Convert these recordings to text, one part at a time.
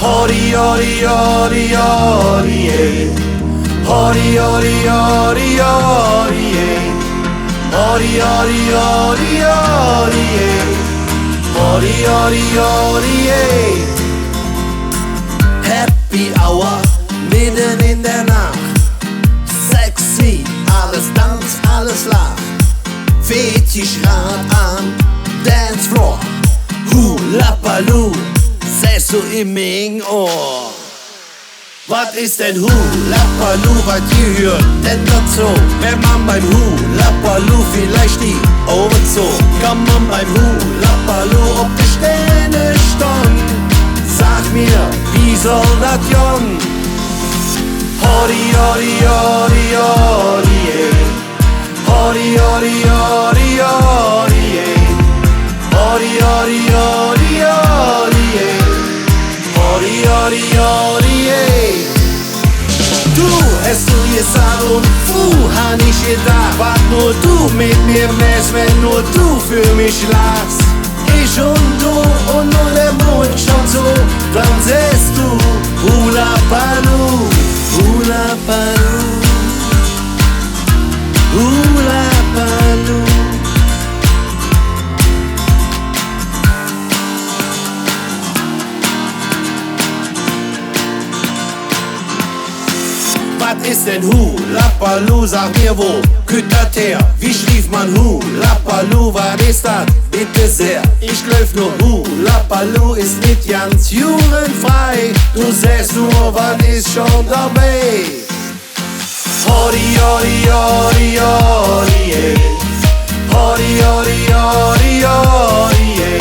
Hori, hori, hori, hori, eh. Hori, hori, hori, hori, eh. Hori, hori, hori, hori, eh. Hori, hori, hori, eh. Happy Hour, mitten in der Nacht. Sexy, alles tanzt, alles lacht. Fetischrad am Dancefloor. Hula Baloo, säst du im Ohr. Was ist denn Hula Baloo, was ihr hört denn dazu? Wenn man beim Hula Baloo vielleicht die Augen zog, kann man beim Hula Baloo auf die Sterne stehen. Sag mir, wie soll das gehen? Hori, hori, hori, hori, eh. Hori, hori, hori, hori, eh. Hori, hori, hori, hori, eh. Hori, hori, hori, eh. Du hast du gesagt und han ich gedacht, was nur du mit mir machst, wenn nur du für mich lachst. Ich und du und nur der Mond schon so, dann sähst du Hula Baloo, Hula Baloo, Hula Baloo. Was ist denn Hula Baloo? Sag mir, wo kütt das her? Wie schlief man Hula Baloo? Was ist das? Bitte sehr. Ich glaub nur Hula Baloo ist nicht ganz jugendfrei. Du sagst nur, was ist schon dabei? Hori, hori, hori, hori, eh. Hori, hori, hori, hori, eh.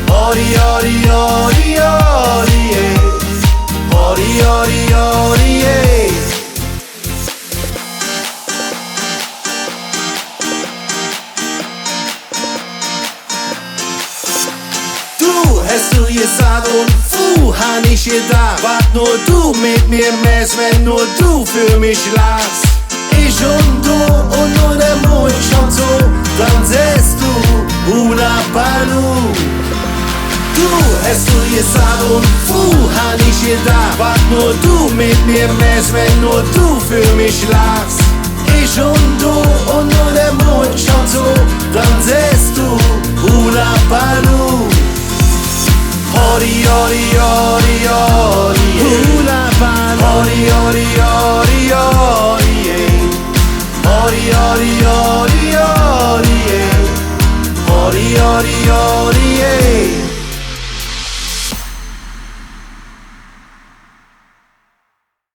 Hori, hori, hori, hori, eh. Hori, hori, hori, eh. Hast du gesagt und han ich gedacht, was nur du mit mir machst, wenn nur du für mich lachst. Ich und du und nur der Mond schon so, dann sähst du Hula Baloo. Du hast du gesagt und han ich gedacht, was nur du mit mir machst, wenn nur du für mich lachst. Ich und du und nur der Mond schon so, dann sähst du Hula Baloo. Hori, hori, hori, hori.